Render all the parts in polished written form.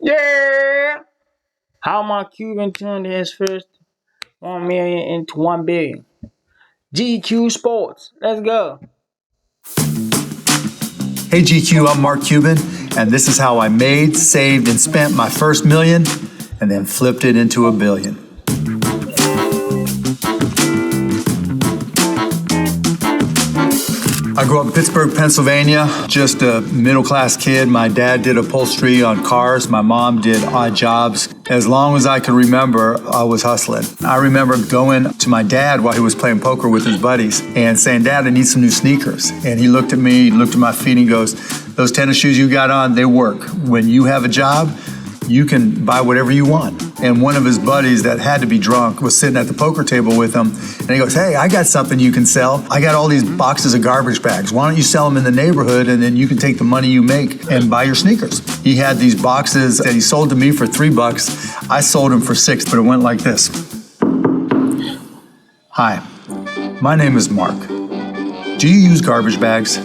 Yeah! How my Cuban turned his first 1 million into 1 billion. GQ Sports. Let's go. Hey GQ, I'm Mark Cuban, and this is how I made, saved, and spent my first million, and then flipped it into a billion. I grew up in Pittsburgh, Pennsylvania, just a middle-class kid. My dad did upholstery on cars. My mom did odd jobs. As long as I could remember, I was hustling. I remember going to my dad while he was playing poker with his buddies and saying, "Dad, I need some new sneakers." And he looked at me, looked at my feet, and he goes, "Those tennis shoes you got on, they work. When you have a job, you can buy whatever you want." And one of his buddies that had to be drunk was sitting at the poker table with him. And he goes, "Hey, I got something you can sell. I got all these boxes of garbage bags. Why don't you sell them in the neighborhood and then you can take the money you make and buy your sneakers?" He had these boxes that he sold to me for $3. I sold them for $6, but it went like this. "Hi, my name is Mark. Do you use garbage bags?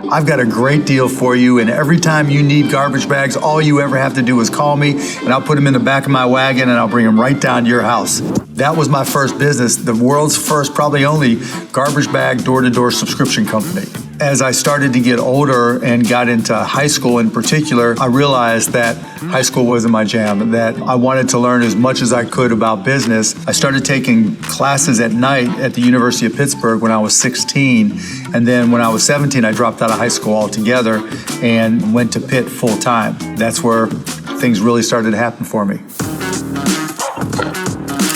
I've got a great deal for you, and every time you need garbage bags, all you ever have to do is call me, and I'll put them in the back of my wagon, and I'll bring them right down to your house." That was my first business, the world's first, probably only, garbage bag door-to-door subscription company. As I started to get older and got into high school in particular, I realized that high school wasn't my jam, that I wanted to learn as much as I could about business. I started taking classes at night at the University of Pittsburgh when I was 16, and then when I was 17, I dropped out of high school altogether and went to Pitt full time. That's where things really started to happen for me.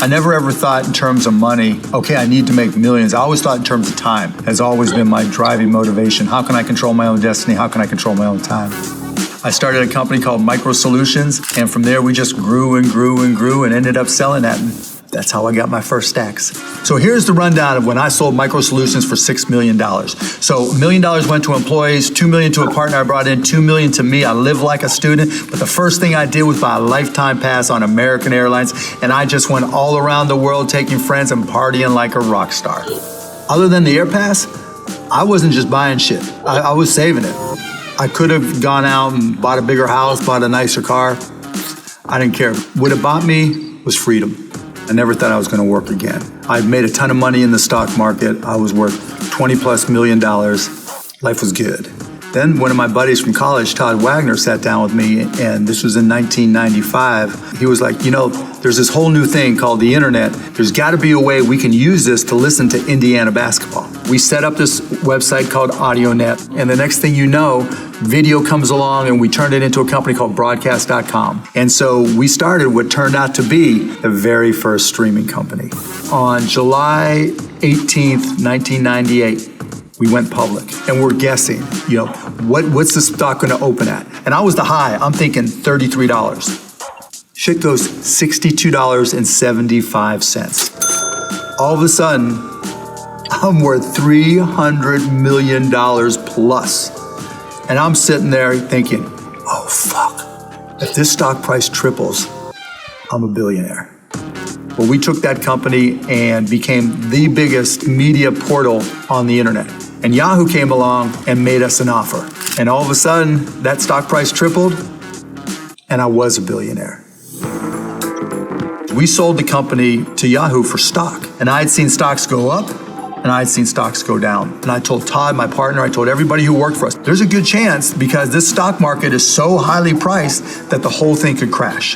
I never ever thought in terms of money, okay, I need to make millions. I always thought in terms of time. Has always been my driving motivation. How can I control my own destiny? How can I control my own time? I started a company called Micro Solutions, and from there we just grew and grew and grew and ended up selling that. And that's how I got my first stacks. So here's the rundown of when I sold Micro Solutions for $6 million. So $1 million went to employees, $2 million to a partner I brought in, $2 million to me. I live like a student, but the first thing I did was buy a lifetime pass on American Airlines, and I just went all around the world taking friends and partying like a rock star. Other than the Air Pass, I wasn't just buying shit. I was saving it. I could have gone out and bought a bigger house, bought a nicer car. I didn't care. What it bought me was freedom. I never thought I was going to work again. I'd made a ton of money in the stock market. I was worth $20+ million. Life was good. Then one of my buddies from college, Todd Wagner, sat down with me, and this was in 1995. He was like, "You know, there's this whole new thing called the internet. There's got to be a way we can use this to listen to Indiana basketball." We set up this website called AudioNet, and the next thing you know, video comes along, and we turned it into a company called Broadcast.com. And so we started what turned out to be the very first streaming company. On July 18th, 1998, we went public, and we're guessing, what's the stock going to open at? And I was the high. I'm thinking $33. Shit goes $62.75. All of a sudden, I'm worth $300 million plus. And I'm sitting there thinking, oh, fuck. If this stock price triples, I'm a billionaire. Well, we took that company and became the biggest media portal on the internet. And Yahoo came along and made us an offer. And all of a sudden, that stock price tripled, and I was a billionaire. We sold the company to Yahoo for stock. And I had seen stocks go up, and I had seen stocks go down. And I told Todd, my partner, I told everybody who worked for us, there's a good chance because this stock market is so highly priced that the whole thing could crash.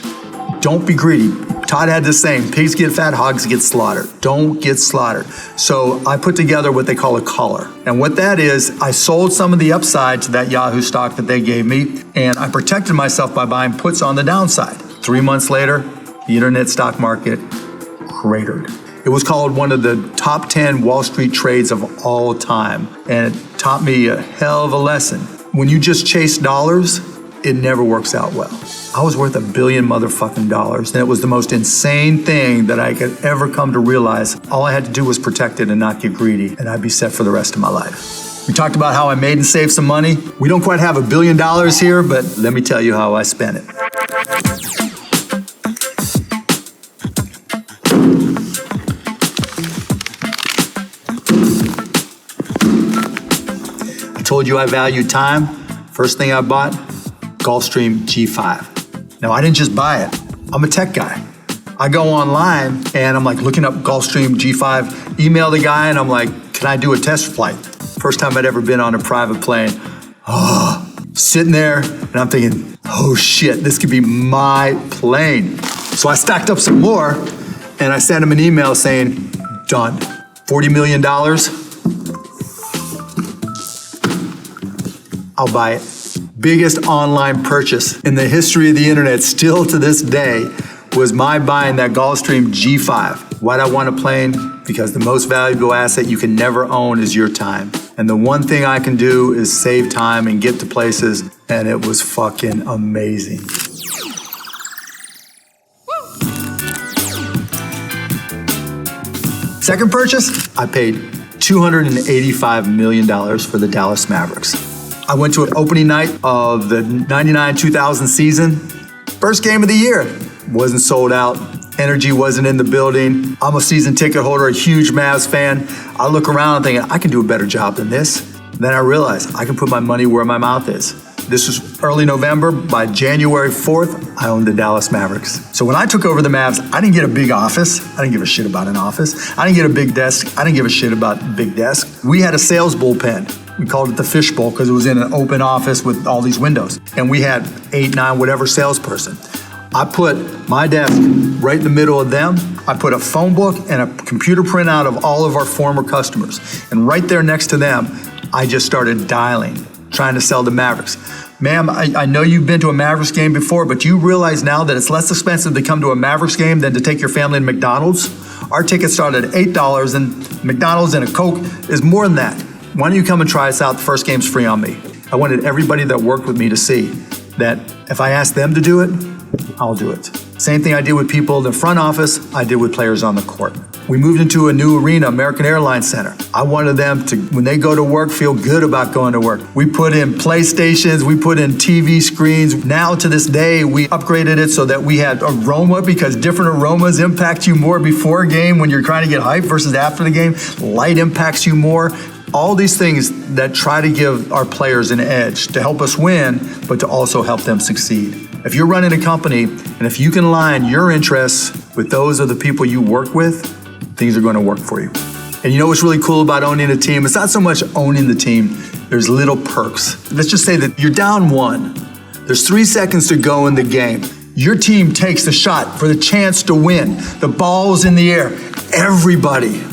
Don't be greedy. Todd had this saying, pigs get fat, hogs get slaughtered. Don't get slaughtered. So I put together what they call a collar. And what that is, I sold some of the upside to that Yahoo stock that they gave me, and I protected myself by buying puts on the downside. 3 months later, the internet stock market cratered. It was called one of the top 10 Wall Street trades of all time. And it taught me a hell of a lesson. When you just chase dollars, it never works out well. I was worth $1 billion motherfucking dollars, and it was the most insane thing that I could ever come to realize. All I had to do was protect it and not get greedy, and I'd be set for the rest of my life. We talked about how I made and saved some money. We don't quite have $1 billion here, but let me tell you how I spent it. I told you I valued time. First thing I bought, Gulfstream G5. Now, I didn't just buy it. I'm a tech guy. I go online and I'm like looking up Gulfstream G5, email the guy and I'm like, can I do a test flight? First time I'd ever been on a private plane. Oh, sitting there and I'm thinking, oh shit, this could be my plane. So I stacked up some more and I sent him an email saying, done. $40 million, I'll buy it. Biggest online purchase in the history of the internet still to this day was my buying that Gulfstream G5. Why'd I want a plane? Because the most valuable asset you can never own is your time. And the one thing I can do is save time and get to places, and it was fucking amazing. Second purchase, I paid $285 million for the Dallas Mavericks. I went to an opening night of the 99-2000 season. First game of the year. Wasn't sold out. Energy wasn't in the building. I'm a season ticket holder, a huge Mavs fan. I look around thinking, I can do a better job than this. Then I realized I can put my money where my mouth is. This was early November. By January 4th, I owned the Dallas Mavericks. So when I took over the Mavs, I didn't get a big office. I didn't give a shit about an office. I didn't get a big desk. I didn't give a shit about a big desk. We had a sales bullpen. We called it the fishbowl because it was in an open office with all these windows. And we had 8, 9, whatever salesperson. I put my desk right in the middle of them. I put a phone book and a computer printout of all of our former customers. And right there next to them, I just started dialing, trying to sell the Mavericks. Ma'am, I know you've been to a Mavericks game before, but you realize now that it's less expensive to come to a Mavericks game than to take your family to McDonald's? Our tickets started at $8 and McDonald's and a Coke is more than that. Why don't you come and try us out? The first game's free on me. I wanted everybody that worked with me to see that if I asked them to do it, I'll do it. Same thing I did with people in the front office, I did with players on the court. We moved into a new arena, American Airlines Center. I wanted them to, when they go to work, feel good about going to work. We put in PlayStations, we put in TV screens. Now to this day, we upgraded it so that we had aroma because different aromas impact you more before a game when you're trying to get hyped versus after the game. Light impacts you more. All these things that try to give our players an edge to help us win, but to also help them succeed. If you're running a company and if you can align your interests with those of the people you work with, things are going to work for you. And you know what's really cool about owning a team? It's not so much owning the team, there's little perks. Let's just say that you're down 1. There's 3 seconds to go in the game. Your team takes the shot for the chance to win. The ball's in the air. Everybody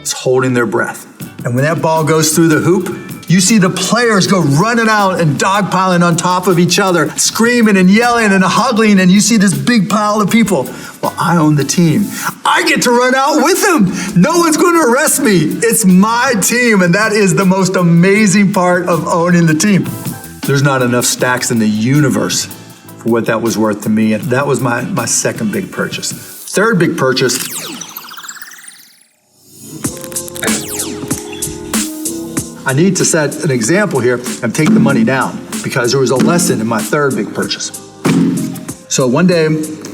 is holding their breath. And when that ball goes through the hoop, you see the players go running out and dogpiling on top of each other, screaming and yelling and hugging, and you see this big pile of people. Well, I own the team. I get to run out with them. No one's going to arrest me. It's my team, and that is the most amazing part of owning the team. There's not enough stacks in the universe for what that was worth to me, and that was my second big purchase. Third big purchase, I need to set an example here and take the money down because there was a lesson in my third big purchase. So one day,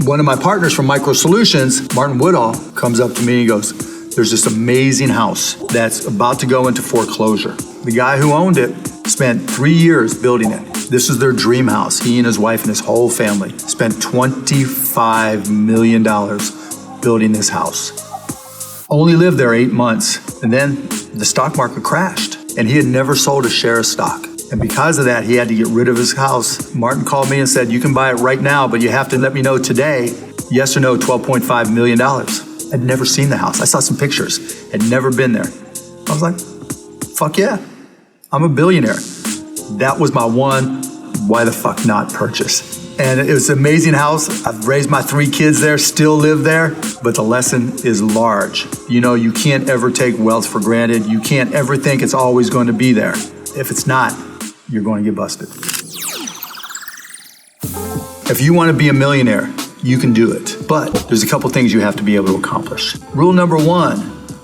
one of my partners from Micro Solutions, Martin Woodall, comes up to me and he goes, there's this amazing house that's about to go into foreclosure. The guy who owned it spent 3 years building it. This is their dream house. He and his wife and his whole family spent $25 million building this house. Only lived there 8 months, and then the stock market crashed. And he had never sold a share of stock. And because of that, he had to get rid of his house. Martin called me and said, you can buy it right now, but you have to let me know today, yes or no, $12.5 million. I'd never seen the house. I saw some pictures, had never been there. I was like, fuck yeah, I'm a billionaire. That was my one, why the fuck not purchase. And it was an amazing house. I've raised my 3 kids there, still live there, but the lesson is large. You know, you can't ever take wealth for granted. You can't ever think it's always going to be there. If it's not, you're going to get busted. If you want to be a millionaire, you can do it. But there's a couple things you have to be able to accomplish. Rule number 1,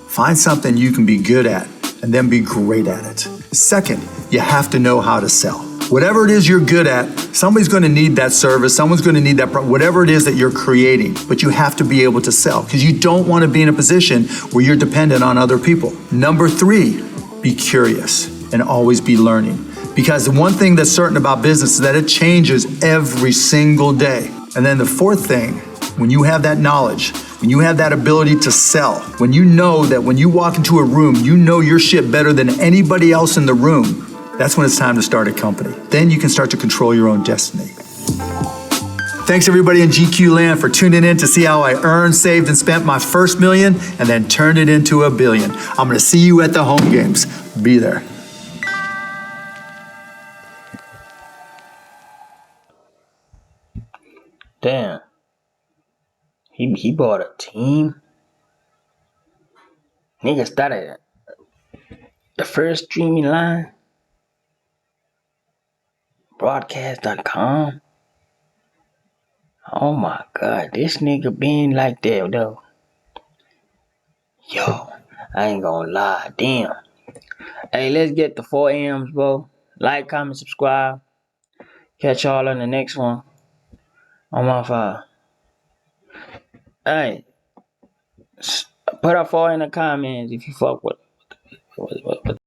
find something you can be good at and then be great at it. Second, you have to know how to sell. Whatever it is you're good at, somebody's going to need that service, someone's going to need that, whatever it is that you're creating, but you have to be able to sell because you don't want to be in a position where you're dependent on other people. Number 3, be curious and always be learning because the one thing that's certain about business is that it changes every single day. And then the fourth thing, when you have that knowledge, when you have that ability to sell, when you know that when you walk into a room, you know your shit better than anybody else in the room, that's when it's time to start a company. Then you can start to control your own destiny. Thanks everybody in GQ land for tuning in to see how I earned, saved, and spent my first million and then turned it into $1 billion. I'm gonna see you at the home games. Be there. Damn. He bought a team. Nigga started the first streaming line. Broadcast.com. Oh my god, this nigga been like that though. Yo, I ain't gonna lie, damn. Hey, let's get the 4 M's, bro. Like, comment, subscribe. Catch y'all on the next one. On my file. Hey, put a 4 in the comments if you fuck with